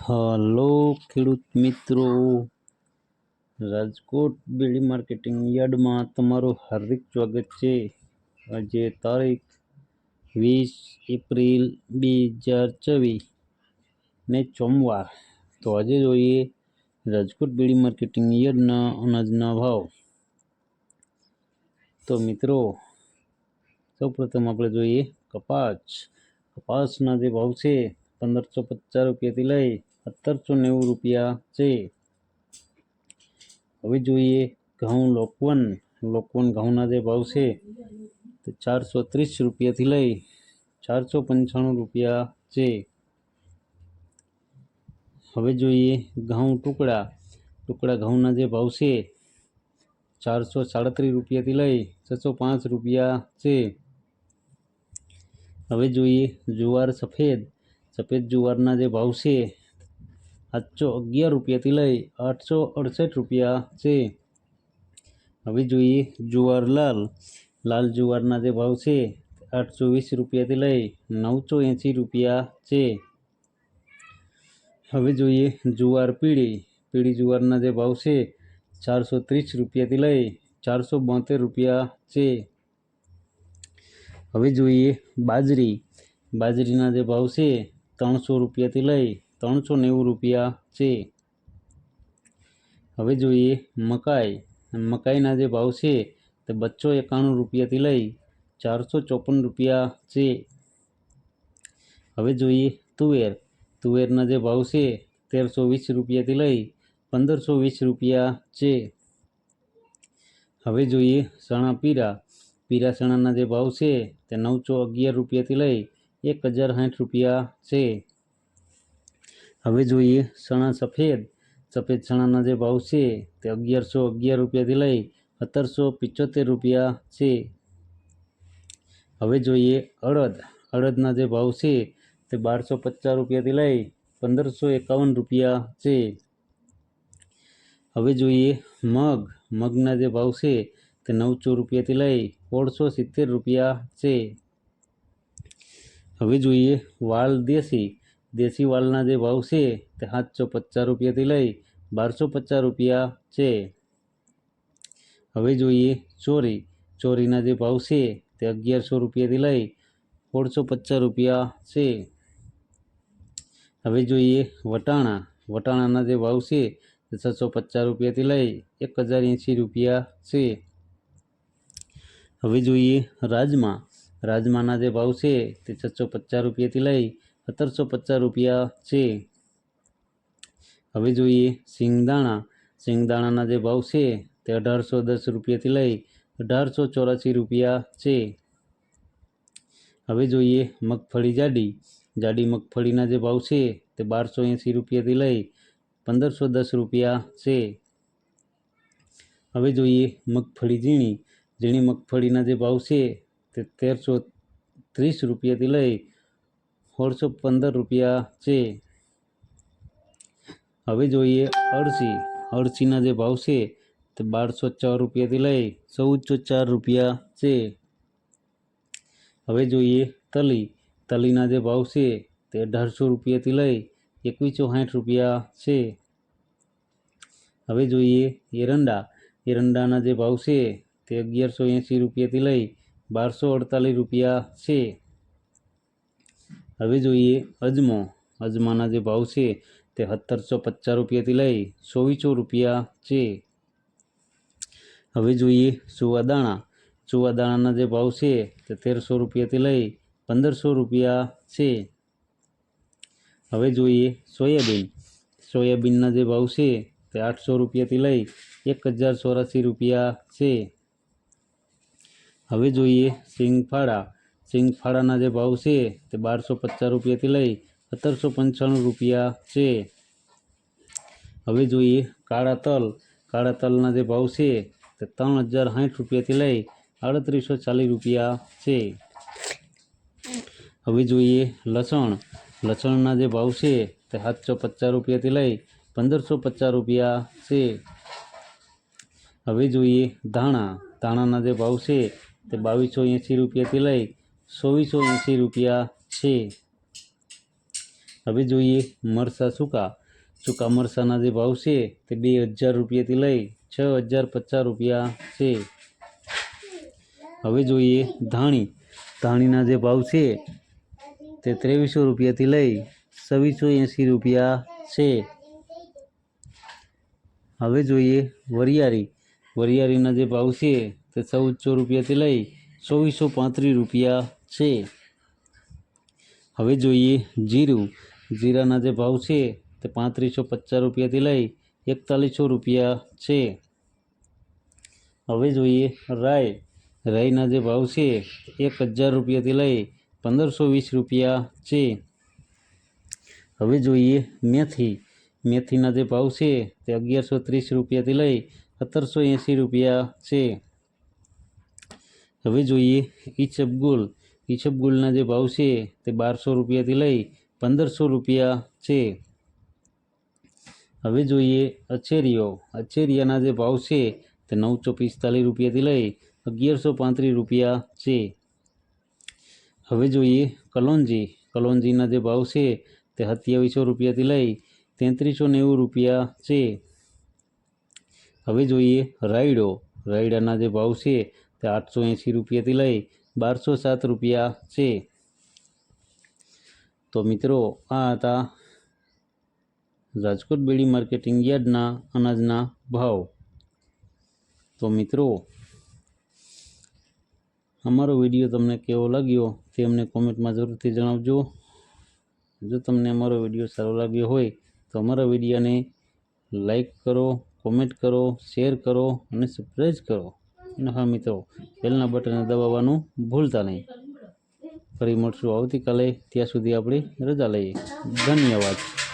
Hello ખેડૂત મિત્રો, રાજકોટ બેડી marketing યાર્ડમાં તમારું હાર્દિક સ્વાગત છે। આજે તારીખ 20 એપ્રિલ 2024 ને સોમવાર। તો આજે જોઈએ રાજકોટ બેડી માર્કેટિંગ યાર્ડના અનાજના ભાવ। તો મિત્રો, સૌપ્રથમ આપણે જોઈએ કપાસના જે ભાવ છે 1550 રૂપિયાથી લઈ 1790 રૂપિયા છે। હવે જોઈએ ઘઉં લોકવન ઘઉંના જે ભાવ છે તે 430 રૂપિયાથી લઈ 495 રૂપિયા છે। હવે જોઈએ ઘઉં ટુકડા ઘઉંના જે ભાવ છે 437 રૂપિયાથી લઈ 605 રૂપિયા છે। હવે જોઈએ જુવાર સફેદ જુવારના જે ભાવ છે 711 રૂપિયાથી લઈ 868 રૂપિયા છે। હવે જોઈએ જુવાર લાલ જુવારના જે ભાવ છે 820 રૂપિયાથી લઈ 980 રૂપિયા છે। હવે જોઈએ જુવાર પીળી જુવારના જે ભાવ છે 430 રૂપિયાથી લઈ 472 રૂપિયા છે। હવે જોઈએ બાજરીના જે ભાવ છે 300 રૂપિયાથી લઈ 390 રૂપિયા છે। હવે જોઈએ મકાઈના જે ભાવ છે તે 291 રૂપિયાથી લઈ 454 રૂપિયા છે। હવે જોઈએ તુવેરના જે ભાવ છે 1320 રૂપિયાથી લઈ 1520 રૂપિયા છે। હવે જોઈએ ચણા પીળા ચણાના જે ભાવ છે તે 911 રૂપિયાથી લઈ 1060 રૂપિયા છે। હવે જોઈએ ચણા સફેદ ચણાના જે ભાવ છે તે 1111 રૂપિયાથી લઈ 1775 રૂપિયા છે। હવે જોઈએ અડદના જે ભાવ છે તે 1250 રૂપિયાથી લઈ 1551 રૂપિયા છે। હવે જોઈએ મગના જે ભાવ છે તે 900 રૂપિયાથી લઈ 1670 રૂપિયા છે। હવે જોઈએ વાલ દેશી વાલના જે ભાવ છે તે 750 રૂપિયાથી લઈ 1250 રૂપિયા છે। હવે જોઈએ ચોરીના જે ભાવ છે તે 1100 રૂપિયાથી લઈ 1650 રૂપિયા છે। હવે જોઈએ વટાણાના જે ભાવ છે તે 650 રૂપિયાથી લઈ 1080 રૂપિયા છે। હવે જોઈએ રાજમાના જે ભાવ છે તે 650 રૂપિયાથી લઈ 1750 રૂપિયા છે। હવે જોઈએ સિંગદાણાના જે ભાવ છે તે 1810 રૂપિયાથી લઈ 1884 રૂપિયા છે। હવે જોઈએ મગફળી જાડી મગફળીના જે ભાવ છે તે 1280 રૂપિયાથી લઈ 1510 રૂપિયા છે। હવે જોઈએ મગફળી ઝીણી મગફળીના જે ભાવ છે તે 1330 રૂપિયાથી લઈ 1615 રૂપિયા છે। હવે જોઈએ અળસીના જે ભાવ છે તે 1204 રૂપિયાથી લઈ 1404 રૂપિયા છે। હવે જોઈએ તલીના જે ભાવ છે તે 1800 રૂપિયાથી લઈ 2160 રૂપિયા છે। હવે જોઈએ એરંડાના જે ભાવ છે તે 1180 રૂપિયાથી લઈ 1248 રૂપિયા છે। હવે જોઈએ અજમાના જે ભાવ છે તે 1750 રૂપિયાથી લઈ 2400 રૂપિયા છે। હવે જોઈએ સુવાદાણાના જે ભાવ છે તે 1300 રૂપિયાથી લઈ 1500 રૂપિયા છે। હવે જોઈએ સોયાબીનના જે ભાવ છે તે 800 રૂપિયાથી લઈ 1084 રૂપિયા છે। હવે જોઈએ સિંગફાળાના જે ભાવ છે તે 1250 રૂપિયાથી લઈ 1795 રૂપિયા છે। હવે જોઈએ કાળા તલના જે ભાવ છે તે 3060 રૂપિયાથી લઈ 3840 રૂપિયા છે। હવે જોઈએ લસણના જે ભાવ છે તે 750 રૂપિયાથી લઈ 1550 રૂપિયા છે। હવે જોઈએ ધાણાના જે ભાવ છે તે 2280 રૂપિયાથી લઈ 2480 રૂપિયા છે। હવે જોઈએ મરચાં સૂકા મરચાંના જે ભાવ છે તે 2000 રૂપિયાથી લઈ 6050 રૂપિયા છે। હવે જોઈએ ધાણીના જે ભાવ છે તે 2300 રૂપિયાથી લઈ 2680 રૂપિયા છે। હવે જોઈએ વરિયાળીના જે ભાવ છે તે 1400 રૂપિયાથી લઈ 2435 રૂપિયા છે। હવે જોઈએ જીરાના જે ભાવ છે તે 3550 રૂપિયાથી લઈ 4100 રૂપિયા છે। હવે જોઈએ રાઈના જે ભાવ છે 1000 રૂપિયાથી લઈ 1520 રૂપિયા છે। હવે જોઈએ મેથીના જે ભાવ છે તે 1130 રૂપિયાથી લઈ 1780 રૂપિયા છે। હવે જોઈએ ઈસબગુલના જે ભાવ છે તે 1200 રૂપિયાથી લઈ 1500 રૂપિયા છે। હવે જોઈએ અચેરિયાના જે ભાવ છે તે 945 રૂપિયાથી લઈ 1135 રૂપિયા છે। હવે જોઈએ કલોંજીના જે ભાવ છે તે 2700 રૂપિયાથી લઈ 3390 રૂપિયા છે। હવે જોઈએ રાયડાના જે ભાવ છે તે 880 રૂપિયાથી લઈ 1207 રૂપિયા છે। તો મિત્રો આ હતા રાજકોટ બેડી માર્કેટિંગ યાર્ડના અનાજના ભાવ। તો મિત્રો અમારો વિડીયો તમને કેવો લાગ્યો તે અમને કોમેન્ટમાં જરૂરથી જણાવજો। જો તમને અમારો વિડીયો સારો લાગ્યો હોય તો અમારા વિડીયોને લાઈક કરો, કોમેન્ટ કરો, શેર કરો અને સબસ્ક્રાઈબ કરો। અને હા મિત્રો, બેલના બટનને દબાવવાનું ભૂલતા નહીં। ફરી મળશું આવતીકાલે, ત્યાં સુધી આપણે રજા લઈએ। ધન્યવાદ।